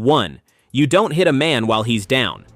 1. You don't hit a man while he's down.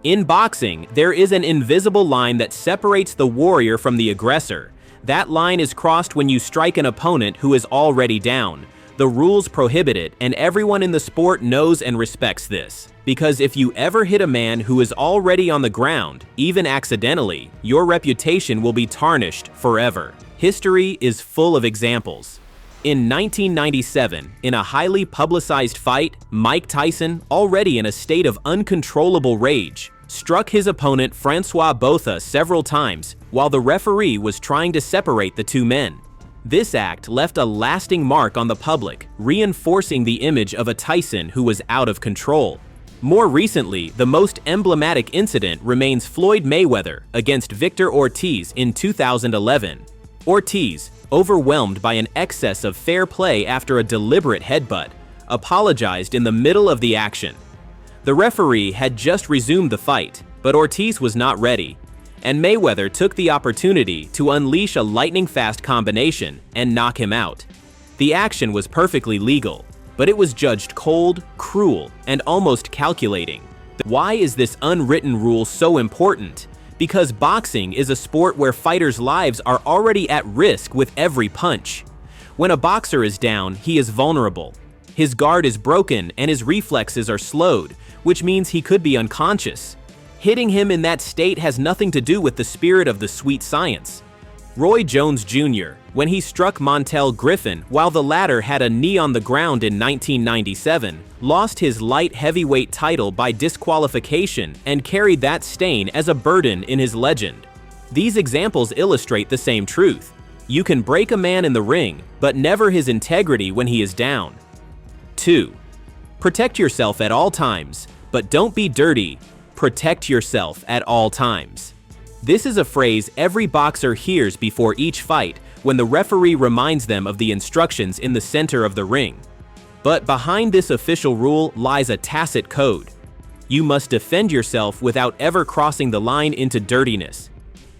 In boxing, there is an invisible line that separates the warrior from the aggressor. That line is crossed when you strike an opponent who is already down. The rules prohibit it, and everyone in the sport knows and respects this. Because if you ever hit a man who is already on the ground, even accidentally, your reputation will be tarnished forever. History is full of examples. In 1997, in a highly publicized fight, Mike Tyson, already in a state of uncontrollable rage, struck his opponent Francois Botha several times while the referee was trying to separate the two men. This act left a lasting mark on the public, reinforcing the image of a Tyson who was out of control. More recently, the most emblematic incident remains Floyd Mayweather against Victor Ortiz in 2011. Ortiz, overwhelmed by an excess of fair play after a deliberate headbutt, apologized in the middle of the action. The referee had just resumed the fight, but Ortiz was not ready, and Mayweather took the opportunity to unleash a lightning-fast combination and knock him out. The action was perfectly legal, but it was judged cold, cruel, and almost calculating. Why is this unwritten rule so important? Because boxing is a sport where fighters' lives are already at risk with every punch. When a boxer is down, he is vulnerable. His guard is broken and his reflexes are slowed, which means he could be unconscious. Hitting him in that state has nothing to do with the spirit of the sweet science. Roy Jones Jr., when he struck Montel Griffin while the latter had a knee on the ground in 1997, lost his light heavyweight title by disqualification and carried that stain as a burden in his legend. These examples illustrate the same truth. You can break a man in the ring, but never his integrity when he is down. 2. Protect yourself at all times, but don't be dirty. Protect yourself at all times. This is a phrase every boxer hears before each fight when the referee reminds them of the instructions in the center of the ring. But behind this official rule lies a tacit code. You must defend yourself without ever crossing the line into dirtiness.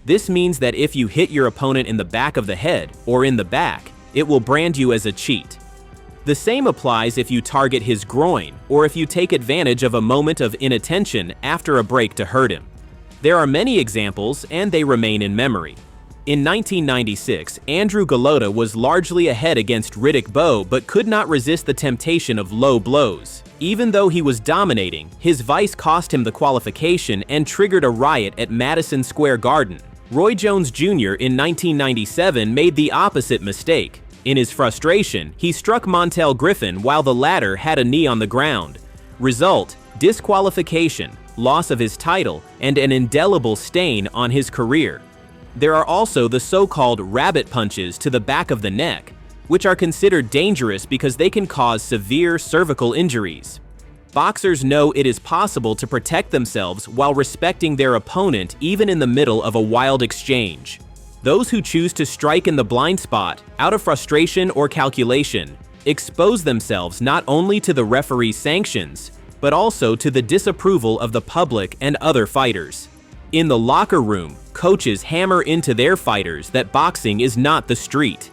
This means that if you hit your opponent in the back of the head or in the back, it will brand you as a cheat. The same applies if you target his groin or if you take advantage of a moment of inattention after a break to hurt him. There are many examples, and they remain in memory. In 1996, Andrew Golota was largely ahead against Riddick Bowe but could not resist the temptation of low blows. Even though he was dominating, his vice cost him the qualification and triggered a riot at Madison Square Garden. Roy Jones Jr. in 1997 made the opposite mistake. In his frustration, he struck Montel Griffin while the latter had a knee on the ground. Result: disqualification, loss of his title, and an indelible stain on his career. There are also the so-called rabbit punches to the back of the neck, which are considered dangerous because they can cause severe cervical injuries. Boxers know it is possible to protect themselves while respecting their opponent even in the middle of a wild exchange. Those who choose to strike in the blind spot, out of frustration or calculation, expose themselves not only to the referee's sanctions, but also to the disapproval of the public and other fighters. In the locker room, coaches hammer into their fighters that boxing is not the street.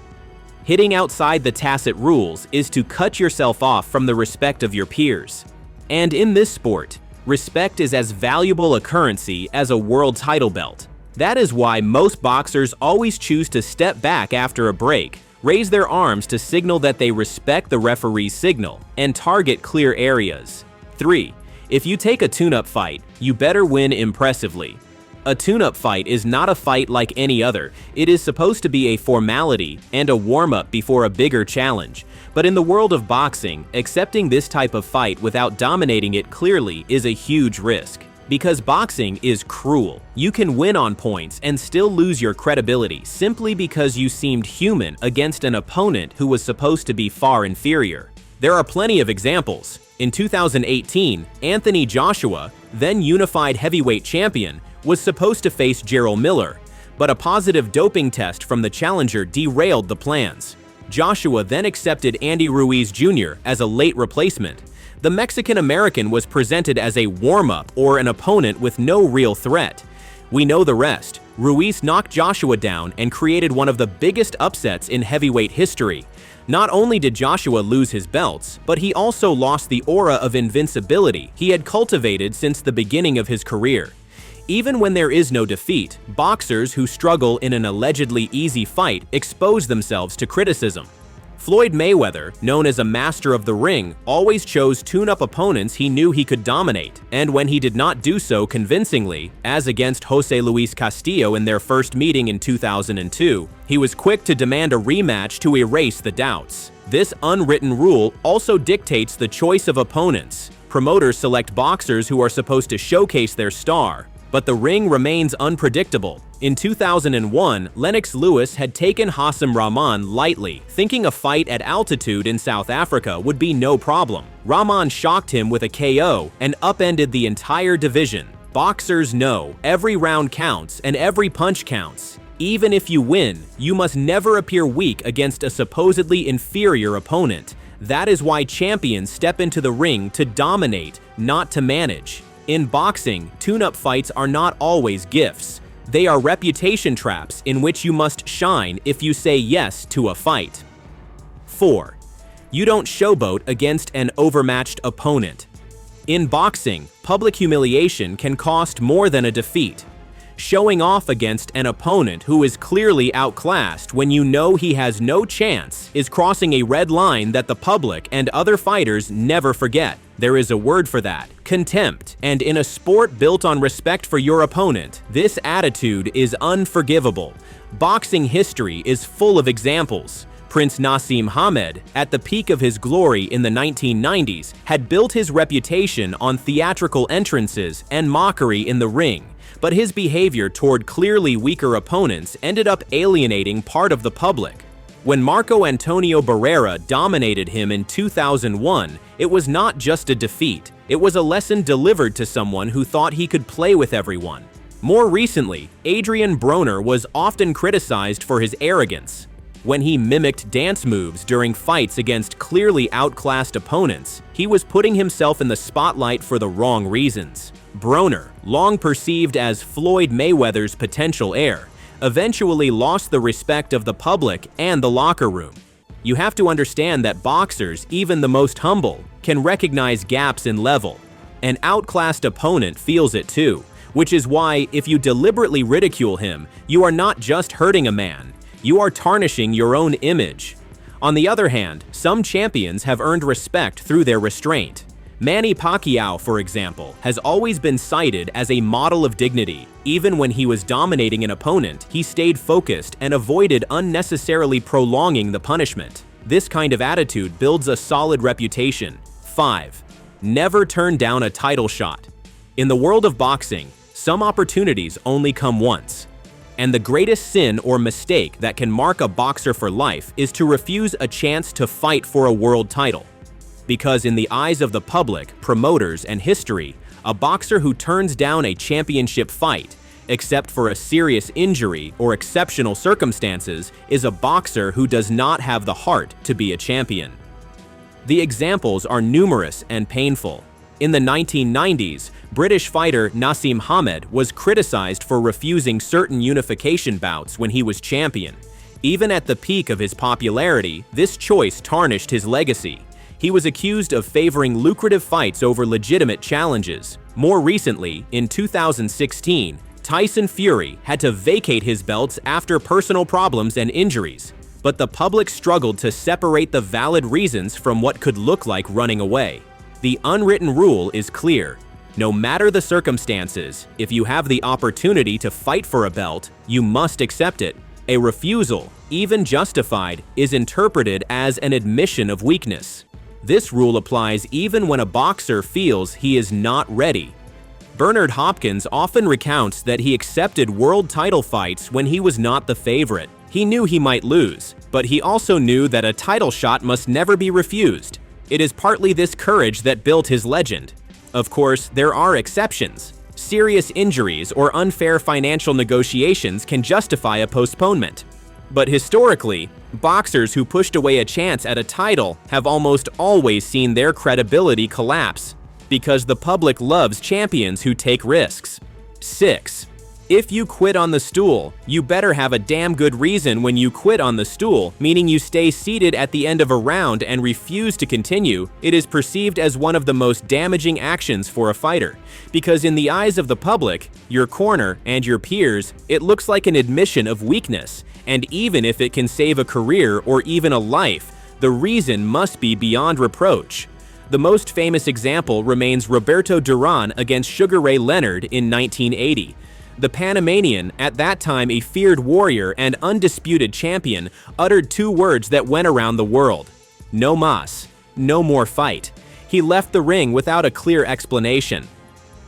Hitting outside the tacit rules is to cut yourself off from the respect of your peers. And in this sport, respect is as valuable a currency as a world title belt. That is why most boxers always choose to step back after a break, raise their arms to signal that they respect the referee's signal, and target clear areas. 3. If you take a tune-up fight, you better win impressively. A tune-up fight is not a fight like any other. It is supposed to be a formality and a warm-up before a bigger challenge. But in the world of boxing, accepting this type of fight without dominating it clearly is a huge risk. Because boxing is cruel. You can win on points and still lose your credibility simply because you seemed human against an opponent who was supposed to be far inferior. There are plenty of examples. In 2018, Anthony Joshua, then unified heavyweight champion, was supposed to face Jarrell Miller, but a positive doping test from the challenger derailed the plans. Joshua then accepted Andy Ruiz Jr. as a late replacement. The Mexican-American was presented as a warm-up or an opponent with no real threat. We know the rest. Ruiz knocked Joshua down and created one of the biggest upsets in heavyweight history. Not only did Joshua lose his belts, but he also lost the aura of invincibility he had cultivated since the beginning of his career. Even when there is no defeat, boxers who struggle in an allegedly easy fight expose themselves to criticism. Floyd Mayweather, known as a master of the ring, always chose tune-up opponents he knew he could dominate, and when he did not do so convincingly, as against Jose Luis Castillo in their first meeting in 2002, he was quick to demand a rematch to erase the doubts. This unwritten rule also dictates the choice of opponents. Promoters select boxers who are supposed to showcase their star, but the ring remains unpredictable. In 2001, Lennox Lewis had taken Hassan Rahman lightly, thinking a fight at altitude in South Africa would be no problem. Rahman shocked him with a KO and upended the entire division. Boxers know every round counts and every punch counts. Even if you win, you must never appear weak against a supposedly inferior opponent. That is why champions step into the ring to dominate, not to manage. In boxing, tune-up fights are not always gifts. They are reputation traps in which you must shine if you say yes to a fight. 4. You don't showboat against an overmatched opponent. In boxing, public humiliation can cost more than a defeat. Showing off against an opponent who is clearly outclassed when you know he has no chance is crossing a red line that the public and other fighters never forget. There is a word for that: contempt. And in a sport built on respect for your opponent, this attitude is unforgivable. Boxing history is full of examples. Prince Naseem Hamed, at the peak of his glory in the 1990s, had built his reputation on theatrical entrances and mockery in the ring. But his behavior toward clearly weaker opponents ended up alienating part of the public. When Marco Antonio Barrera dominated him in 2001, it was not just a defeat, it was a lesson delivered to someone who thought he could play with everyone. More recently, Adrian Broner was often criticized for his arrogance. When he mimicked dance moves during fights against clearly outclassed opponents, he was putting himself in the spotlight for the wrong reasons. Broner, long perceived as Floyd Mayweather's potential heir, eventually lost the respect of the public and the locker room. You have to understand that boxers, even the most humble, can recognize gaps in level. An outclassed opponent feels it too, which is why if you deliberately ridicule him, you are not just hurting a man, you are tarnishing your own image. On the other hand, some champions have earned respect through their restraint. Manny Pacquiao, for example, has always been cited as a model of dignity. Even when he was dominating an opponent, he stayed focused and avoided unnecessarily prolonging the punishment. This kind of attitude builds a solid reputation. 5. Never turn down a title shot. In the world of boxing, some opportunities only come once. And the greatest sin or mistake that can mark a boxer for life is to refuse a chance to fight for a world title. Because in the eyes of the public, promoters, and history, a boxer who turns down a championship fight, except for a serious injury or exceptional circumstances, is a boxer who does not have the heart to be a champion. The examples are numerous and painful. In the 1990s, British fighter Naseem Hamed was criticized for refusing certain unification bouts when he was champion. Even at the peak of his popularity, this choice tarnished his legacy. He was accused of favoring lucrative fights over legitimate challenges. More recently, in 2016, Tyson Fury had to vacate his belts after personal problems and injuries. But the public struggled to separate the valid reasons from what could look like running away. The unwritten rule is clear. No matter the circumstances, if you have the opportunity to fight for a belt, you must accept it. A refusal, even justified, is interpreted as an admission of weakness. This rule applies even when a boxer feels he is not ready. Bernard Hopkins often recounts that he accepted world title fights when he was not the favorite. He knew he might lose, but he also knew that a title shot must never be refused. It is partly this courage that built his legend. Of course, there are exceptions. Serious injuries or unfair financial negotiations can justify a postponement. But historically, boxers who pushed away a chance at a title have almost always seen their credibility collapse, because the public loves champions who take risks. 6. If you quit on the stool, you better have a damn good reason when you quit on the stool, meaning you stay seated at the end of a round and refuse to continue. It is perceived as one of the most damaging actions for a fighter, because in the eyes of the public, your corner, and your peers, it looks like an admission of weakness, and even if it can save a career or even a life, the reason must be beyond reproach. The most famous example remains Roberto Duran against Sugar Ray Leonard in 1980. The Panamanian, at that time a feared warrior and undisputed champion, uttered two words that went around the world: "No mas," no more fight. He left the ring without a clear explanation.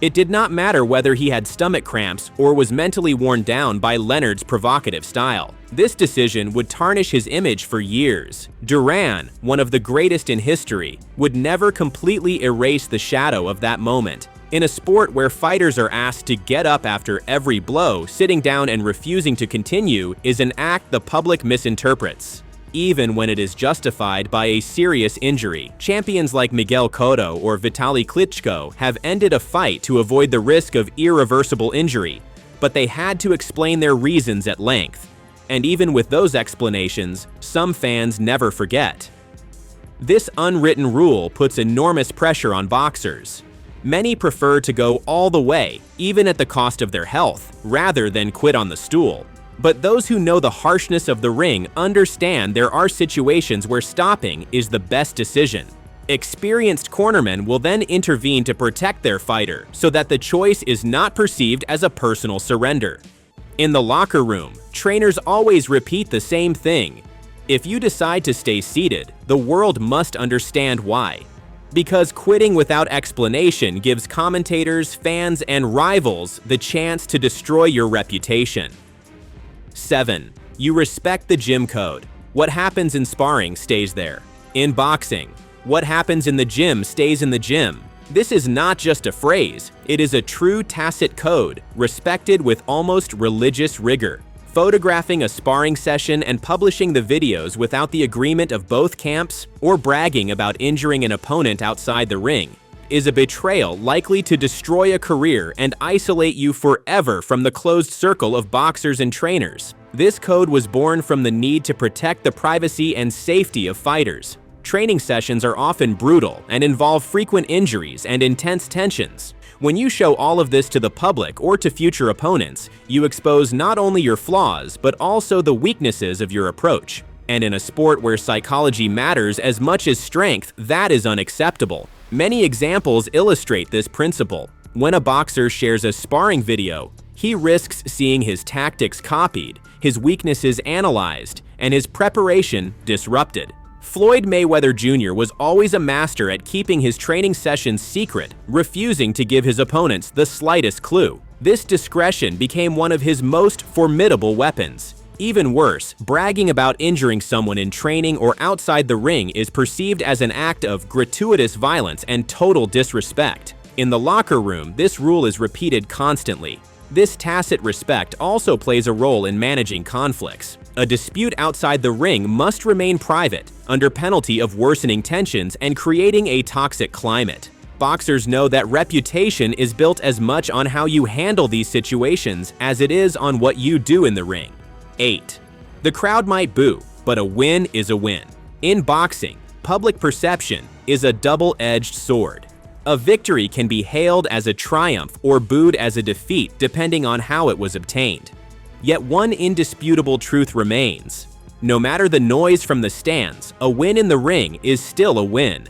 It did not matter whether he had stomach cramps or was mentally worn down by Leonard's provocative style. This decision would tarnish his image for years. Duran, one of the greatest in history, would never completely erase the shadow of that moment. In a sport where fighters are asked to get up after every blow, sitting down and refusing to continue is an act the public misinterprets, even when it is justified by a serious injury. Champions like Miguel Cotto or Vitaly Klitschko have ended a fight to avoid the risk of irreversible injury, but they had to explain their reasons at length. And even with those explanations, some fans never forget. This unwritten rule puts enormous pressure on boxers. Many prefer to go all the way, even at the cost of their health, rather than quit on the stool. But those who know the harshness of the ring understand there are situations where stopping is the best decision. Experienced cornermen will then intervene to protect their fighter so that the choice is not perceived as a personal surrender. In the locker room, trainers always repeat the same thing: if you decide to stay seated, the world must understand why. Because quitting without explanation gives commentators, fans, and rivals the chance to destroy your reputation. 7. You respect the gym code. What happens in sparring stays there. In boxing, what happens in the gym stays in the gym. This is not just a phrase, it is a true tacit code, respected with almost religious rigor. Photographing a sparring session and publishing the videos without the agreement of both camps, or bragging about injuring an opponent outside the ring, is a betrayal likely to destroy a career and isolate you forever from the closed circle of boxers and trainers. This code was born from the need to protect the privacy and safety of fighters. Training sessions are often brutal and involve frequent injuries and intense tensions. When you show all of this to the public or to future opponents, you expose not only your flaws, but also the weaknesses of your approach. And in a sport where psychology matters as much as strength, that is unacceptable. Many examples illustrate this principle. When a boxer shares a sparring video, he risks seeing his tactics copied, his weaknesses analyzed, and his preparation disrupted. Floyd Mayweather Jr. was always a master at keeping his training sessions secret, refusing to give his opponents the slightest clue. This discretion became one of his most formidable weapons. Even worse, bragging about injuring someone in training or outside the ring is perceived as an act of gratuitous violence and total disrespect. In the locker room, this rule is repeated constantly. This tacit respect also plays a role in managing conflicts. A dispute outside the ring must remain private, under penalty of worsening tensions and creating a toxic climate. Boxers know that reputation is built as much on how you handle these situations as it is on what you do in the ring. 8. The crowd might boo, but a win is a win. In boxing, public perception is a double-edged sword. A victory can be hailed as a triumph or booed as a defeat depending on how it was obtained. Yet one indisputable truth remains. No matter the noise from the stands, a win in the ring is still a win.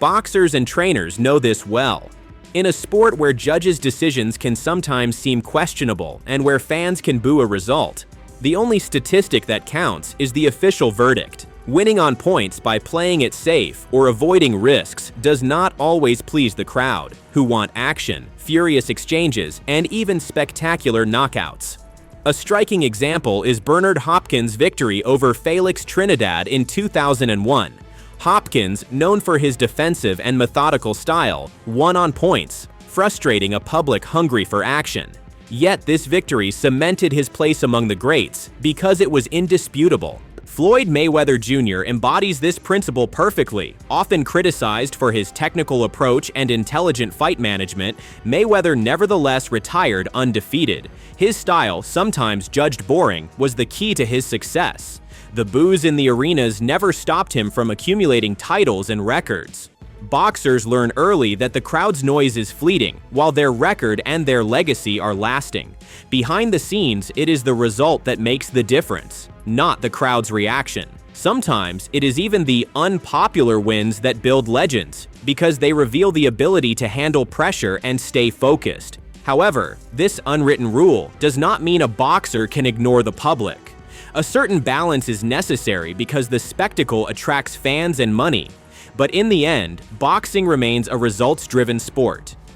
Boxers and trainers know this well. In a sport where judges' decisions can sometimes seem questionable and where fans can boo a result, the only statistic that counts is the official verdict. Winning on points by playing it safe or avoiding risks does not always please the crowd, who want action, furious exchanges, and even spectacular knockouts. A striking example is Bernard Hopkins' victory over Felix Trinidad in 2001. Hopkins, known for his defensive and methodical style, won on points, frustrating a public hungry for action. Yet this victory cemented his place among the greats because it was indisputable. Floyd Mayweather Jr. embodies this principle perfectly. Often criticized for his technical approach and intelligent fight management, Mayweather nevertheless retired undefeated. His style, sometimes judged boring, was the key to his success. The boos in the arenas never stopped him from accumulating titles and records. Boxers learn early that the crowd's noise is fleeting, while their record and their legacy are lasting. Behind the scenes, it is the result that makes the difference, not the crowd's reaction. Sometimes, it is even the unpopular wins that build legends, because they reveal the ability to handle pressure and stay focused. However, this unwritten rule does not mean a boxer can ignore the public. A certain balance is necessary because the spectacle attracts fans and money. But in the end, boxing remains a results-driven sport.